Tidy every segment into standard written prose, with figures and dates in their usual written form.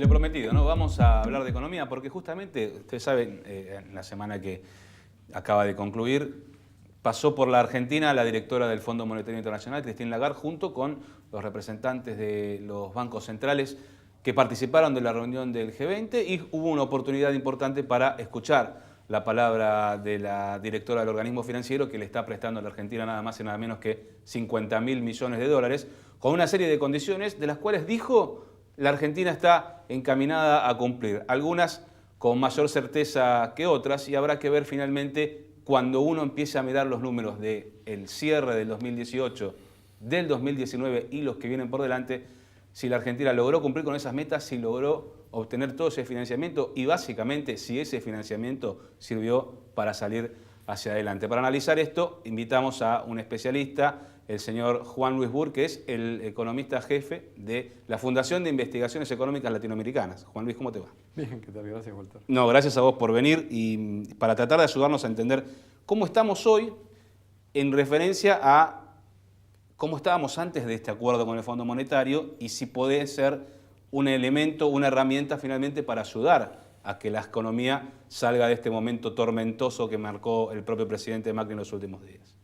lo prometido, ¿no? Vamos a hablar de economía porque justamente, ustedes saben, en la semana que acaba de concluir, pasó por la Argentina la directora del Fondo Monetario Internacional, Christine Lagarde, junto con los representantes de los bancos centrales que participaron de la reunión del G20 y hubo una oportunidad importante para escuchar la palabra de la directora del organismo financiero que le está prestando a la Argentina nada más y nada menos que 50.000 millones de dólares, con una serie de condiciones de las cuales dijo la Argentina está encaminada a cumplir, algunas con mayor certeza que otras, y habrá que ver finalmente cuando uno empiece a mirar los números del cierre del 2018, del 2019 y los que vienen por delante, si la Argentina logró cumplir con esas metas, si logró obtener todo ese financiamiento y básicamente si ese financiamiento sirvió para salir hacia adelante. Para analizar esto, invitamos a un especialista, el señor Juan Luis Burr, que es el economista jefe de la Fundación de Investigaciones Económicas Latinoamericanas. Juan Luis, ¿cómo te va? Bien, ¿qué tal? Gracias, Walter. No, gracias a vos por venir y para tratar de ayudarnos a entender cómo estamos hoy en referencia a cómo estábamos antes de este acuerdo con el Fondo Monetario y si puede ser un elemento, una herramienta finalmente para ayudar a que la economía salga de este momento tormentoso que marcó el propio presidente Macri en los últimos días.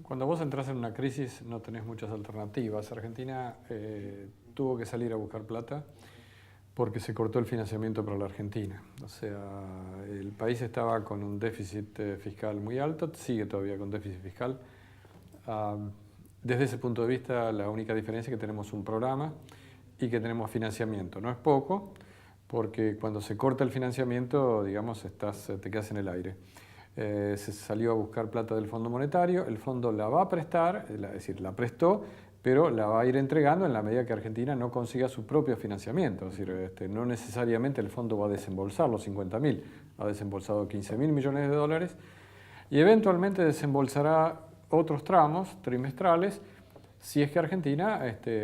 Cuando vos entras en una crisis no tenés muchas alternativas. Argentina tuvo que salir a buscar plata porque se cortó el financiamiento para la Argentina. O sea, el país estaba con un déficit fiscal muy alto, sigue todavía con déficit fiscal. Desde ese punto de vista, la única diferencia es que tenemos un programa y que tenemos financiamiento. No es poco, porque cuando se corta el financiamiento, digamos, te quedas en el aire. Se salió a buscar plata del Fondo Monetario, el fondo la va a prestar, es decir, la prestó, pero la va a ir entregando en la medida que Argentina no consiga su propio financiamiento. Es decir, no necesariamente el fondo va a desembolsar los 50.000, ha desembolsado 15.000 millones de dólares y eventualmente desembolsará otros tramos trimestrales si es que Argentina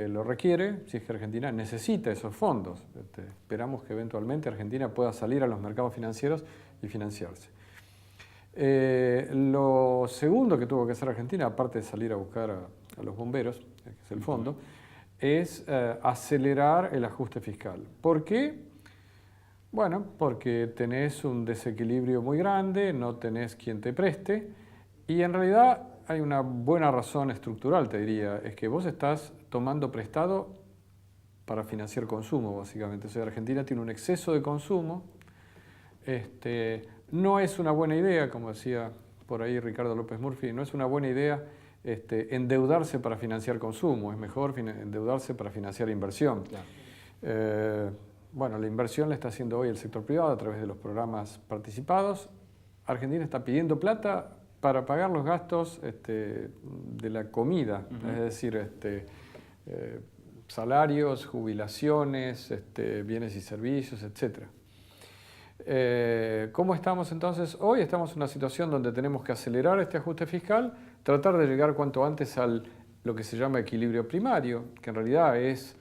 lo requiere, si es que Argentina necesita esos fondos. Esperamos que eventualmente Argentina pueda salir a los mercados financieros y financiarse. Lo segundo que tuvo que hacer Argentina, aparte de salir a buscar a los bomberos, que es el fondo, es acelerar el ajuste fiscal. ¿Por qué? Bueno, porque tenés un desequilibrio muy grande, no tenés quien te preste y en realidad hay una buena razón estructural, te diría, es que vos estás tomando prestado para financiar consumo, básicamente. O sea, Argentina tiene un exceso de consumo. No es una buena idea, como decía por ahí Ricardo López Murphy, no es una buena idea endeudarse para financiar consumo, es mejor endeudarse para financiar inversión. Claro. Bueno, la inversión la está haciendo hoy el sector privado a través de los programas participados. Argentina está pidiendo plata para pagar los gastos de la comida, es decir, salarios, jubilaciones, bienes y servicios, etc. ¿Cómo estamos entonces hoy? Estamos en una situación donde tenemos que acelerar este ajuste fiscal, tratar de llegar cuanto antes a lo que se llama equilibrio primario, que en realidad es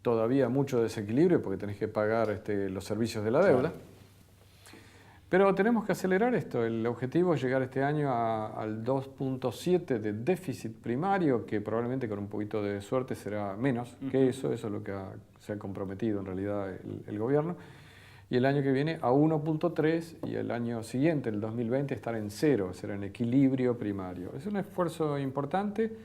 todavía mucho desequilibrio porque tenés que pagar los servicios de la deuda. Claro. Pero tenemos que acelerar esto. El objetivo es llegar este año al 2.7 de déficit primario, que probablemente con un poquito de suerte será menos que eso. Eso es lo que se ha comprometido en realidad el gobierno. Y el año que viene a 1.3 y el año siguiente, el 2020, estar en cero, será en equilibrio primario. Es un esfuerzo importante,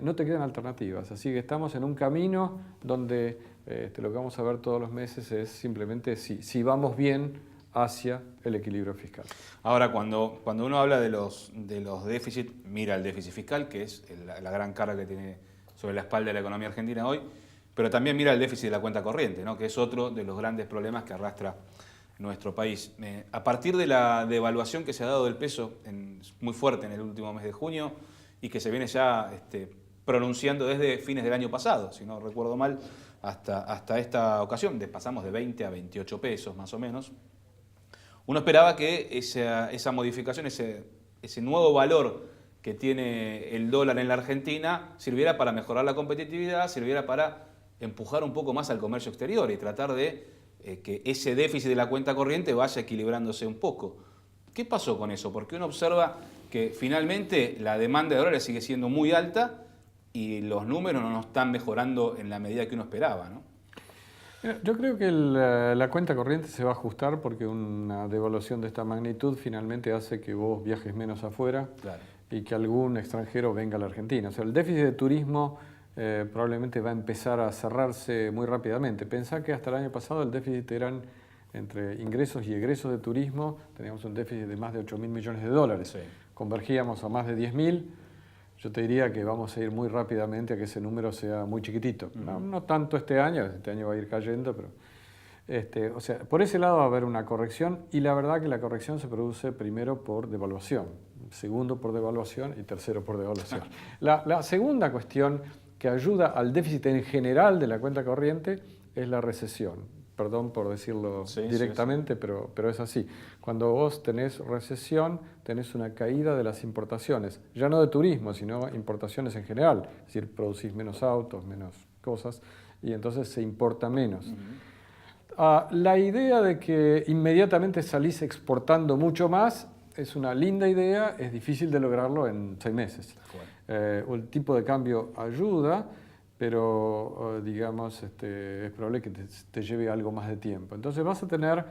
no te quedan alternativas, así que estamos en un camino donde lo que vamos a ver todos los meses es simplemente si vamos bien hacia el equilibrio fiscal. Ahora, cuando uno habla de los déficits, mira el déficit fiscal, que es la gran carga que tiene sobre la espalda de la economía argentina hoy, pero también mira el déficit de la cuenta corriente, ¿no? Que es otro de los grandes problemas que arrastra nuestro país. A partir de la devaluación que se ha dado del peso muy fuerte en el último mes de junio y que se viene ya pronunciando desde fines del año pasado, si no recuerdo mal, hasta esta ocasión, pasamos de 20 a 28 pesos más o menos, uno esperaba que esa modificación, ese nuevo valor que tiene el dólar en la Argentina sirviera para mejorar la competitividad, sirviera para empujar un poco más al comercio exterior y tratar de que ese déficit de la cuenta corriente vaya equilibrándose un poco. ¿Qué pasó con eso? Porque uno observa que finalmente la demanda de dólares sigue siendo muy alta y los números no nos están mejorando en la medida que uno esperaba, ¿no? Mira, yo creo que la cuenta corriente se va a ajustar porque una devaluación de esta magnitud finalmente hace que vos viajes menos afuera Claro. y que algún extranjero venga a la Argentina. O sea, el déficit de turismo probablemente va a empezar a cerrarse muy rápidamente. Pensá que hasta el año pasado el déficit eran entre ingresos y egresos de turismo, teníamos un déficit de más de 8.000 millones de dólares. Sí. Convergíamos a más de 10.000. Yo te diría que vamos a ir muy rápidamente a que ese número sea muy chiquitito. No tanto este año va a ir cayendo, pero o sea, por ese lado va a haber una corrección y la verdad que la corrección se produce primero por devaluación, segundo por devaluación y tercero por devaluación. La segunda cuestión que ayuda al déficit en general de la cuenta corriente es la recesión. Perdón por decirlo directamente, sí. Pero es así. Cuando vos tenés recesión, tenés una caída de las importaciones, ya no de turismo, sino importaciones en general. Es decir, producís menos autos, menos cosas, y entonces se importa menos. La idea de que inmediatamente salís exportando mucho más es una linda idea, es difícil de lograrlo en 6 meses. El tipo de cambio ayuda, pero digamos, es probable que te lleve algo más de tiempo. Entonces vas a tener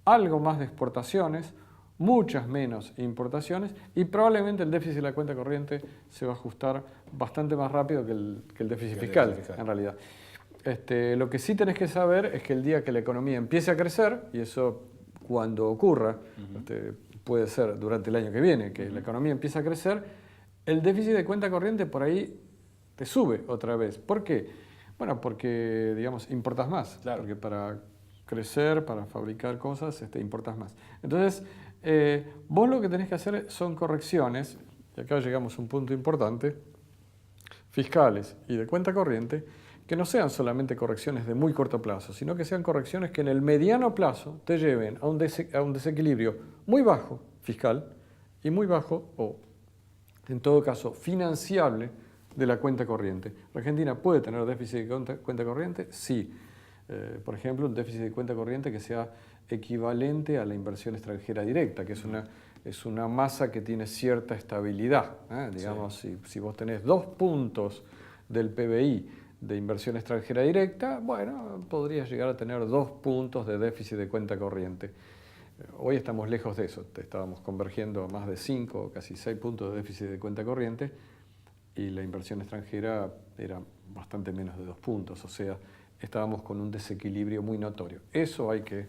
algo más de exportaciones, muchas menos importaciones y probablemente el déficit de la cuenta corriente se va a ajustar bastante más rápido que el déficit fiscal, en realidad. Lo que sí tenés que saber es que el día que la economía empiece a crecer, y eso cuando ocurra, puede ser durante el año que viene, que la economía empiece a crecer, el déficit de cuenta corriente por ahí te sube otra vez. ¿Por qué? Bueno, porque, digamos, importas más. Claro. Porque para crecer, para fabricar cosas, importas más. Entonces, vos lo que tenés que hacer son correcciones, y acá llegamos a un punto importante, fiscales y de cuenta corriente, que no sean solamente correcciones de muy corto plazo, sino que sean correcciones que en el mediano plazo te lleven a un desequilibrio muy bajo fiscal y muy bajo, o en todo caso financiable, de la cuenta corriente. ¿Argentina puede tener déficit de cuenta corriente? Sí. Por ejemplo, un déficit de cuenta corriente que sea equivalente a la inversión extranjera directa, que es una masa que tiene cierta estabilidad. Digamos, sí. Si vos tenés 2 puntos del PBI de inversión extranjera directa, bueno, podrías llegar a tener 2 puntos de déficit de cuenta corriente. Hoy estamos lejos de eso, estábamos convergiendo a más de 5, casi 6 puntos de déficit de cuenta corriente y la inversión extranjera era bastante menos de 2 puntos, o sea, estábamos con un desequilibrio muy notorio. Eso hay que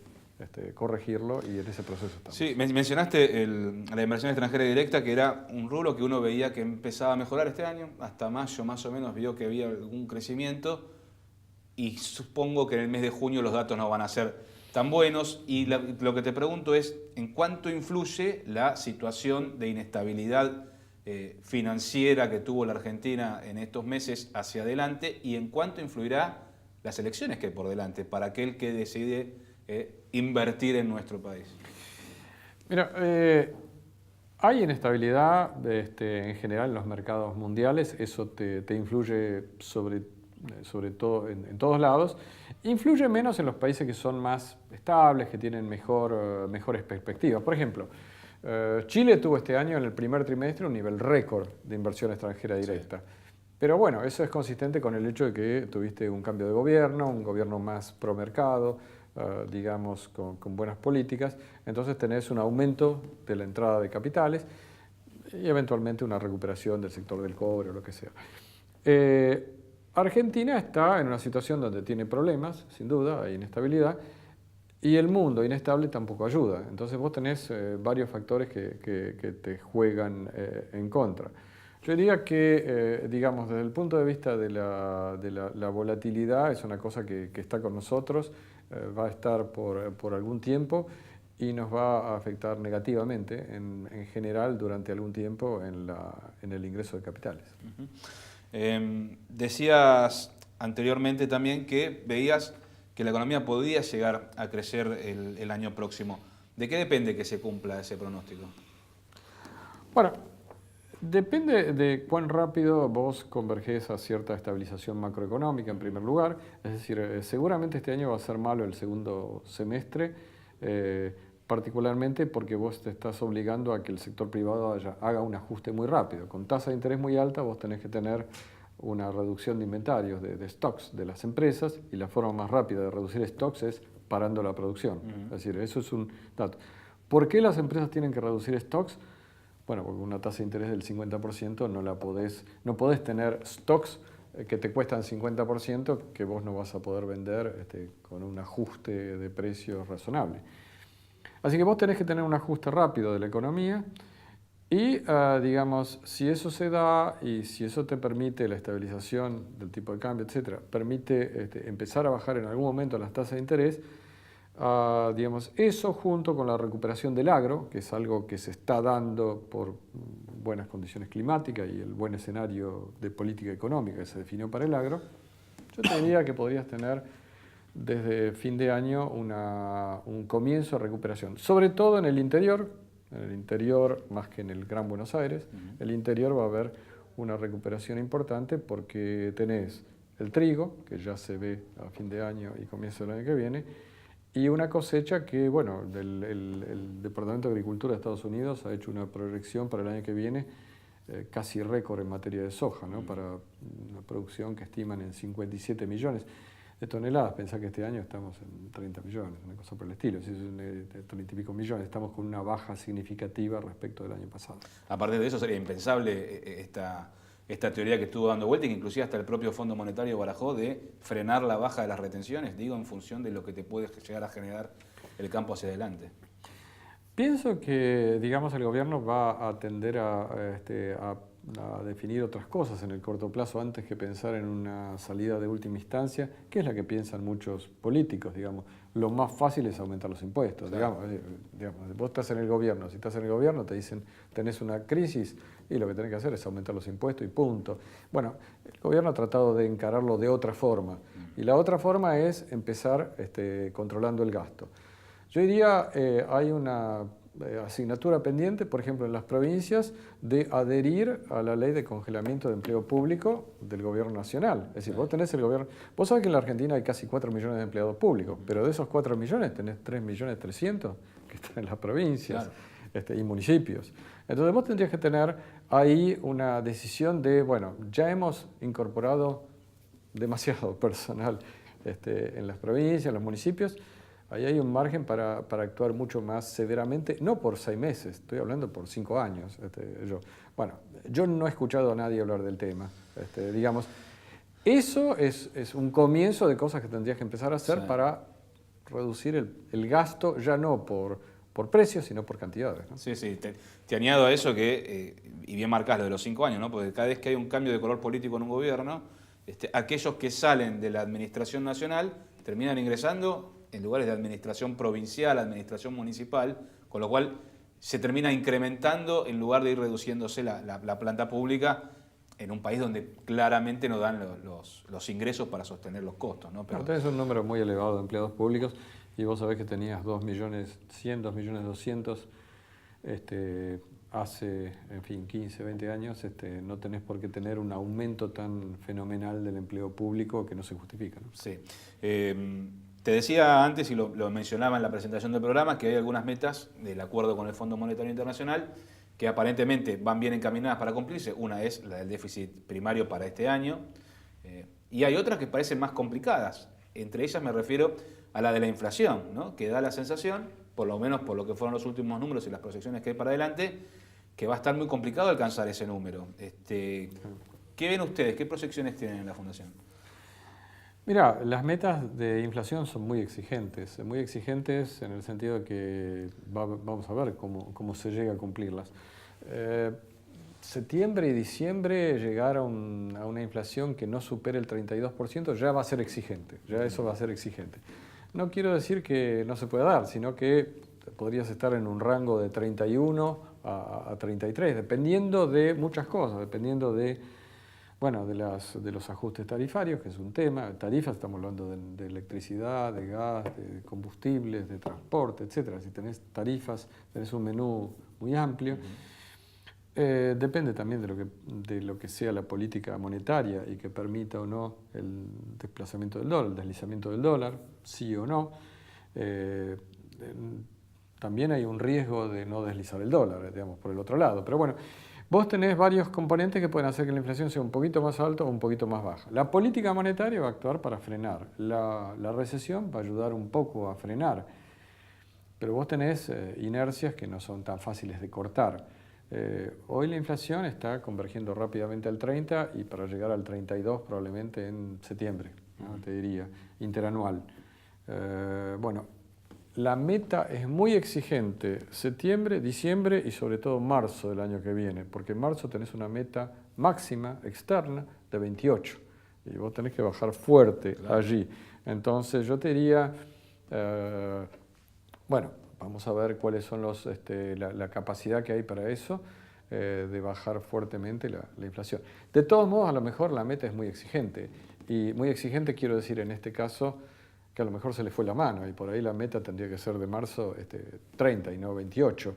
corregirlo y en ese proceso estamos. Sí, mencionaste la inversión extranjera directa, que era un rubro que uno veía que empezaba a mejorar este año, hasta mayo más o menos vio que había algún crecimiento y supongo que en el mes de junio los datos no van a ser tan buenos y lo que te pregunto es ¿en cuánto influye la situación de inestabilidad financiera que tuvo la Argentina en estos meses hacia adelante y en cuánto influirá las elecciones que hay por delante para aquel que decide invertir en nuestro país? Mira, hay inestabilidad en general en los mercados mundiales, eso te influye sobre todo en todos lados. Influye menos en los países que son más estables, que tienen mejores perspectivas. Por ejemplo, Chile tuvo este año en el primer trimestre un nivel récord de inversión extranjera directa. Sí. Pero bueno, eso es consistente con el hecho de que tuviste un cambio de gobierno, un gobierno más pro mercado, digamos, con buenas políticas. Entonces tenés un aumento de la entrada de capitales y eventualmente una recuperación del sector del cobre o lo que sea. Argentina está en una situación donde tiene problemas, sin duda, hay inestabilidad, y el mundo inestable tampoco ayuda. Entonces vos tenés varios factores que te juegan en contra. Yo diría que, digamos, desde el punto de vista de la volatilidad, es una cosa que está con nosotros, va a estar por algún tiempo y nos va a afectar negativamente, en general, durante algún tiempo en el ingreso de capitales. Decías anteriormente también que veías que la economía podía llegar a crecer el año próximo. ¿De qué depende que se cumpla ese pronóstico? Bueno, depende de cuán rápido vos convergés a cierta estabilización macroeconómica en primer lugar. Es decir, seguramente este año va a ser malo el segundo semestre, particularmente porque vos te estás obligando a que el sector privado haga un ajuste muy rápido. Con tasa de interés muy alta vos tenés que tener una reducción de inventarios, de stocks de las empresas, y la forma más rápida de reducir stocks es parando la producción. Es decir, eso es un dato. ¿Por qué las empresas tienen que reducir stocks? Bueno, porque una tasa de interés del 50% no podés tener stocks que te cuestan 50% que vos no vas a poder vender con un ajuste de precios razonable. Así que vos tenés que tener un ajuste rápido de la economía y, digamos, si eso se da y si eso te permite la estabilización del tipo de cambio, etcétera, permite empezar a bajar en algún momento las tasas de interés, digamos, eso junto con la recuperación del agro, que es algo que se está dando por buenas condiciones climáticas y el buen escenario de política económica que se definió para el agro, yo te diría que podrías tener desde fin de año un comienzo de recuperación, sobre todo en el interior más que en el Gran Buenos Aires. El interior va a haber una recuperación importante porque tenés el trigo, que ya se ve a fin de año y comienzo del año que viene, y una cosecha que, bueno, el Departamento de Agricultura de Estados Unidos ha hecho una proyección para el año que viene casi récord en materia de soja, ¿no? Para una producción que estiman en 57 millones de toneladas. Pensá que este año estamos en 30 millones, una cosa por el estilo, 30 y pico millones. Estamos con una baja significativa respecto del año pasado. Aparte de eso, sería impensable esta teoría que estuvo dando vuelta y que inclusive hasta el propio Fondo Monetario barajó de frenar la baja de las retenciones, digo, en función de lo que te puede llegar a generar el campo hacia adelante. Pienso que, digamos, el gobierno va a tender a definir otras cosas en el corto plazo antes que pensar en una salida de última instancia, que es la que piensan muchos políticos, digamos. Lo más fácil es aumentar los impuestos, claro. digamos. Vos estás en el gobierno, si estás en el gobierno te dicen tenés una crisis y lo que tenés que hacer es aumentar los impuestos y punto. Bueno, el gobierno ha tratado de encararlo de otra forma y la otra forma es empezar controlando el gasto. Yo diría, hay una asignatura pendiente, por ejemplo, en las provincias, de adherir a la ley de congelamiento de empleo público del gobierno nacional. Es decir, vos tenés el gobierno... Vos sabés que en la Argentina hay casi 4 millones de empleados públicos, pero de esos 4 millones tenés 3.300.000 que están en las provincias, claro. Y municipios. Entonces vos tendrías que tener ahí una decisión de, bueno, ya hemos incorporado demasiado personal en las provincias, en los municipios. Ahí hay un margen para actuar mucho más severamente, no por 6 meses, estoy hablando por 5 años. Yo no he escuchado a nadie hablar del tema. Digamos, eso es un comienzo de cosas que tendrías que empezar a hacer para reducir el gasto, ya no por precios, sino por cantidades, ¿no? Sí, te añado a eso que, y bien marcás lo de los 5 años, ¿no? Porque cada vez que hay un cambio de color político en un gobierno, aquellos que salen de la administración nacional terminan ingresando en lugares de administración provincial, administración municipal, con lo cual se termina incrementando en lugar de ir reduciéndose la planta pública en un país donde claramente no dan los ingresos para sostener los costos, ¿no? Pero tenés un número muy elevado de empleados públicos y vos sabés que tenías 2.100.000, 2.200.000 hace, en fin, 15, 20 años. No tenés por qué tener un aumento tan fenomenal del empleo público que no se justifica, ¿no? Sí. Te decía antes, y lo mencionaba en la presentación del programa, que hay algunas metas del acuerdo con el Fondo Monetario Internacional que aparentemente van bien encaminadas para cumplirse. Una es la del déficit primario para este año, y hay otras que parecen más complicadas. Entre ellas me refiero a la de la inflación, ¿no? Que da la sensación, por lo menos por lo que fueron los últimos números y las proyecciones que hay para adelante, que va a estar muy complicado alcanzar ese número. ¿Qué ven ustedes? ¿Qué proyecciones tienen en la Fundación? Mira, las metas de inflación son muy exigentes en el sentido de que vamos a ver cómo se llega a cumplirlas. Septiembre y diciembre llegar a una inflación que no supere el 32% ya va a ser exigente, ya eso va a ser exigente. No quiero decir que no se pueda dar, sino que podrías estar en un rango de 31 a 33, dependiendo de muchas cosas, dependiendo de los ajustes tarifarios, que es un tema. Tarifas, estamos hablando de electricidad, de gas, de combustibles, de transporte, etc. Si tenés tarifas, tenés un menú muy amplio. Depende también de lo que sea la política monetaria y que permita o no el desplazamiento del dólar, el deslizamiento del dólar, sí o no. También hay un riesgo de no deslizar el dólar, digamos, por el otro lado. Pero bueno, Vos tenés varios componentes que pueden hacer que la inflación sea un poquito más alta o un poquito más baja. La política monetaria va a actuar para frenar. La recesión va a ayudar un poco a frenar. Pero vos tenés inercias que no son tan fáciles de cortar. Hoy la inflación está convergiendo rápidamente al 30 y para llegar al 32 probablemente en septiembre, ¿no? Te diría, interanual. Bueno, la meta es muy exigente, septiembre, diciembre y sobre todo marzo del año que viene, porque en marzo tenés una meta máxima externa de 28 y vos tenés que bajar fuerte allí. Entonces yo te diría, bueno, vamos a ver cuáles son la capacidad que hay para eso, de bajar fuertemente la inflación. De todos modos, a lo mejor la meta es muy exigente, y muy exigente quiero decir en este caso que a lo mejor se le fue la mano y por ahí la meta tendría que ser de marzo 30 y no 28,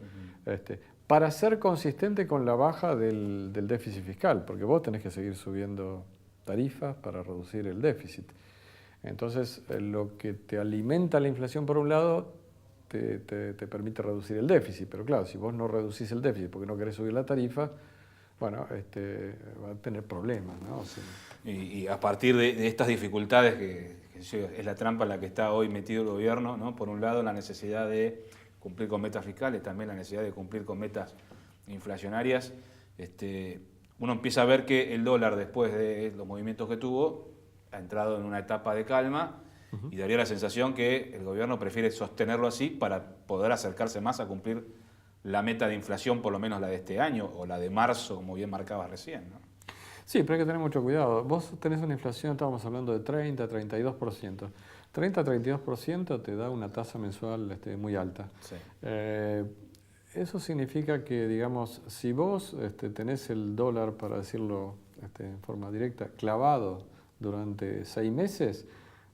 para ser consistente con la baja del déficit fiscal, porque vos tenés que seguir subiendo tarifas para reducir el déficit. Entonces, lo que te alimenta la inflación por un lado te permite reducir el déficit, pero claro, si vos no reducís el déficit porque no querés subir la tarifa, bueno, va a tener problemas, ¿no? O sea, y a partir de estas dificultades que es la trampa en la que está hoy metido el gobierno, ¿no? Por un lado, la necesidad de cumplir con metas fiscales, también la necesidad de cumplir con metas inflacionarias. Uno empieza a ver que el dólar, después de los movimientos que tuvo, ha entrado en una etapa de calma y daría la sensación que el gobierno prefiere sostenerlo así para poder acercarse más a cumplir la meta de inflación, por lo menos la de este año o la de marzo, como bien marcabas recién, ¿no? sí, pero hay que tener mucho cuidado. Vos tenés una inflación, estábamos hablando de 30, 32%. 30, 32% te da una tasa mensual muy alta. Sí. Eso significa que, digamos, si vos tenés el dólar, para decirlo en forma directa, clavado durante 6 meses,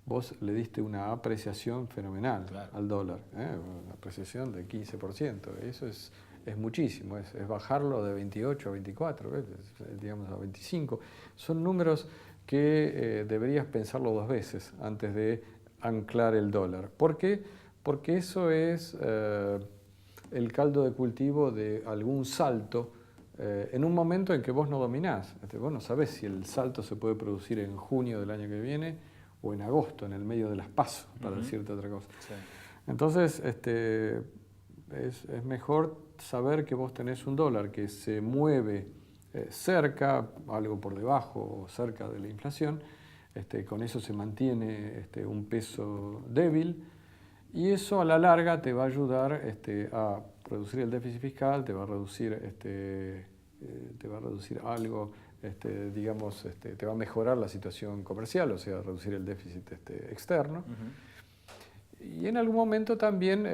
vos le diste una apreciación fenomenal al dólar, una apreciación de 15%. Eso es muchísimo, es bajarlo de 28 a 24, digamos a 25. Son números que deberías pensarlo 2 veces antes de anclar el dólar. ¿Por qué? Porque eso es el caldo de cultivo de algún salto en un momento en que vos no dominás. Vos no sabés si el salto se puede producir en junio del año que viene o en agosto, en el medio de las PASO, para decirte otra cosa. Sí. Entonces, es mejor saber que vos tenés un dólar que se mueve cerca, algo por debajo o cerca de la inflación, con eso se mantiene un peso débil, y eso a la larga te va a ayudar a reducir el déficit fiscal, te va a reducir algo, digamos, te va a mejorar la situación comercial, o sea, reducir el déficit externo. Y en algún momento también,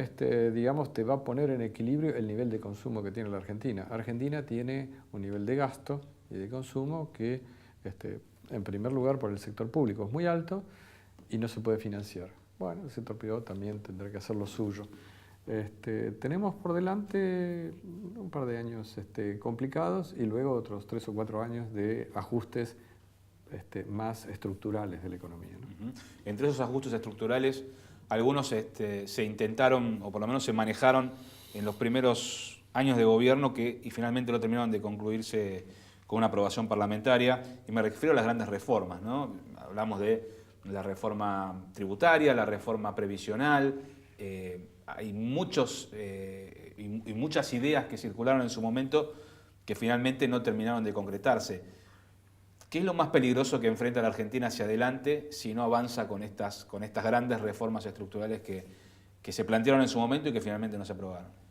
digamos, te va a poner en equilibrio el nivel de consumo que tiene la Argentina. Argentina tiene un nivel de gasto y de consumo que, en primer lugar, por el sector público es muy alto y no se puede financiar. Bueno, el sector privado también tendrá que hacer lo suyo. Tenemos por delante un par de años complicados y luego otros 3 o 4 años de ajustes más estructurales de la economía, ¿no? Entre esos ajustes estructurales, algunos se intentaron, o por lo menos se manejaron en los primeros años de gobierno y finalmente no terminaron de concluirse con una aprobación parlamentaria, y me refiero a las grandes reformas, ¿no? Hablamos de la reforma tributaria, la reforma previsional. Hay muchas ideas que circularon en su momento que finalmente no terminaron de concretarse. ¿Qué es lo más peligroso que enfrenta la Argentina hacia adelante si no avanza con estas grandes reformas estructurales que se plantearon en su momento y que finalmente no se aprobaron?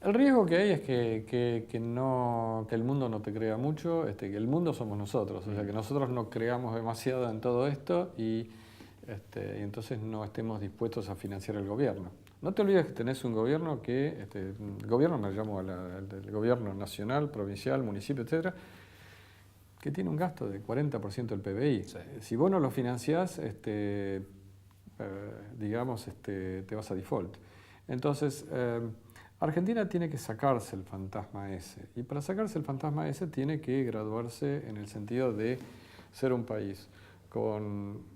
El riesgo que hay es que el mundo no te crea mucho, que el mundo somos nosotros, o sea, que nosotros no creamos demasiado en todo esto y entonces no estemos dispuestos a financiar el gobierno. No te olvides que tenés un gobierno que, el gobierno me llamo el gobierno nacional, provincial, municipio, etcétera, que tiene un gasto de 40% del PBI. Sí. Si vos no lo financiás, digamos, te vas a default. Entonces, Argentina tiene que sacarse el fantasma ese. Y para sacarse el fantasma ese tiene que graduarse en el sentido de ser un país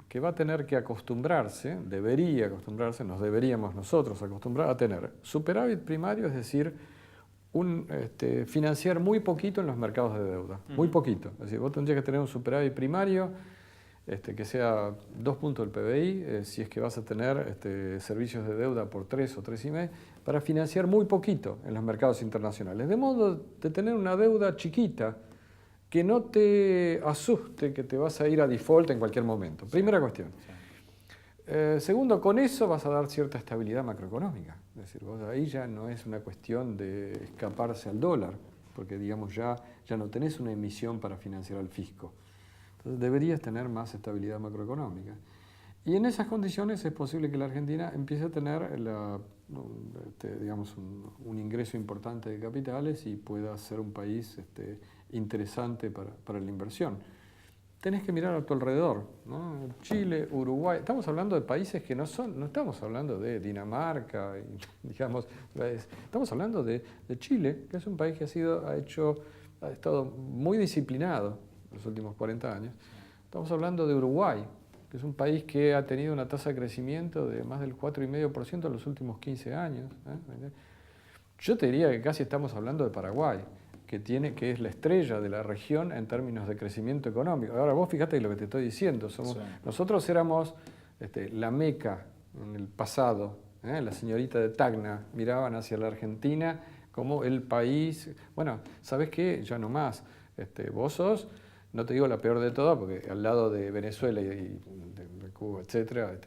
que va a tener que acostumbrarse, debería acostumbrarse, nos deberíamos nosotros acostumbrar a tener superávit primario, es decir, financiar muy poquito en los mercados de deuda, muy poquito. Es decir, vos tendrías que tener un superávit primario que sea 2 puntos del PBI, si es que vas a tener servicios de deuda por 3 o 3,5, para financiar muy poquito en los mercados internacionales. De modo de tener una deuda chiquita que no te asuste que te vas a ir a default en cualquier momento. Primera cuestión. Segundo, con eso vas a dar cierta estabilidad macroeconómica. Es decir, vos ahí ya no es una cuestión de escaparse al dólar, porque digamos ya no tenés una emisión para financiar al fisco. Entonces deberías tener más estabilidad macroeconómica. Y en esas condiciones es posible que la Argentina empiece a tener digamos, un ingreso importante de capitales y pueda ser un país interesante para la inversión. Tenés que mirar a tu alrededor, ¿no? Chile, Uruguay, estamos hablando de países que no estamos hablando de Dinamarca, digamos, estamos hablando de Chile, que es un país que ha estado muy disciplinado en los últimos 40 años. Estamos hablando de Uruguay, que es un país que ha tenido una tasa de crecimiento de más del 4,5% en los últimos 15 años. Yo te diría que casi estamos hablando de Paraguay, que es la estrella de la región en términos de crecimiento económico. Ahora vos fíjate lo que te estoy diciendo. Nosotros éramos la Meca en el pasado. La señorita de Tacna miraban hacia la Argentina como el país. Bueno, ¿sabés qué? Ya no más. Vos sos, no te digo la peor de todas, porque al lado de Venezuela y de Cuba, etcétera,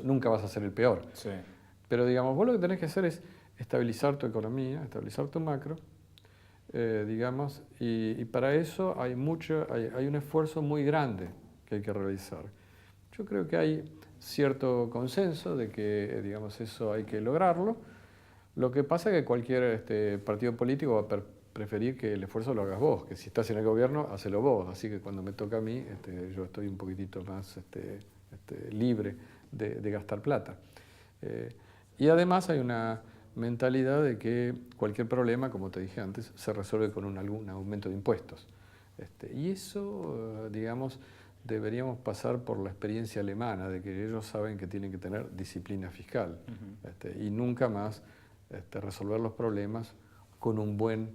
nunca vas a ser el peor. Sí. Pero digamos, vos lo que tenés que hacer es estabilizar tu economía, estabilizar tu macro, digamos, y para eso hay un esfuerzo muy grande que hay que realizar. Yo creo que hay cierto consenso de que, digamos, eso hay que lograrlo. Lo que pasa es que cualquier partido político va a preferir que el esfuerzo lo hagas vos, que si estás en el gobierno, hacelo vos. Así que cuando me toca a mí, yo estoy un poquitito más libre de gastar plata. Y además hay una mentalidad de que cualquier problema, como te dije antes, se resuelve con algún aumento de impuestos. Y eso, digamos, deberíamos pasar por la experiencia alemana, de que ellos saben que tienen que tener disciplina fiscal y nunca más resolver los problemas con un buen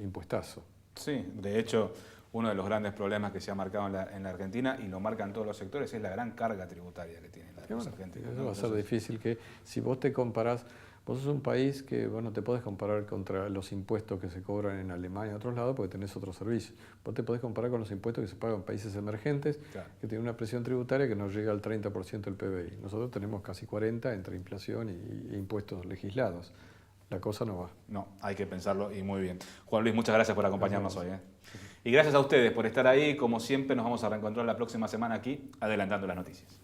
impuestazo. Sí, de hecho, uno de los grandes problemas que se ha marcado en la Argentina, y lo marcan todos los sectores, es la gran carga tributaria que tienen los argentinos. Eso va a ser difícil, que si vos te comparás, vos sos un país que, bueno, te podés comparar contra los impuestos que se cobran en Alemania y en otros lados porque tenés otros servicios. Vos te podés comparar con los impuestos que se pagan en países emergentes, claro, que tienen una presión tributaria que no llega al 30% del PBI. Nosotros tenemos casi 40% entre inflación e impuestos legislados. La cosa no va. No, hay que pensarlo y muy bien. Juan Luis, muchas gracias por acompañarnos hoy. Y gracias a ustedes por estar ahí. Como siempre, nos vamos a reencontrar la próxima semana aquí, adelantando las noticias.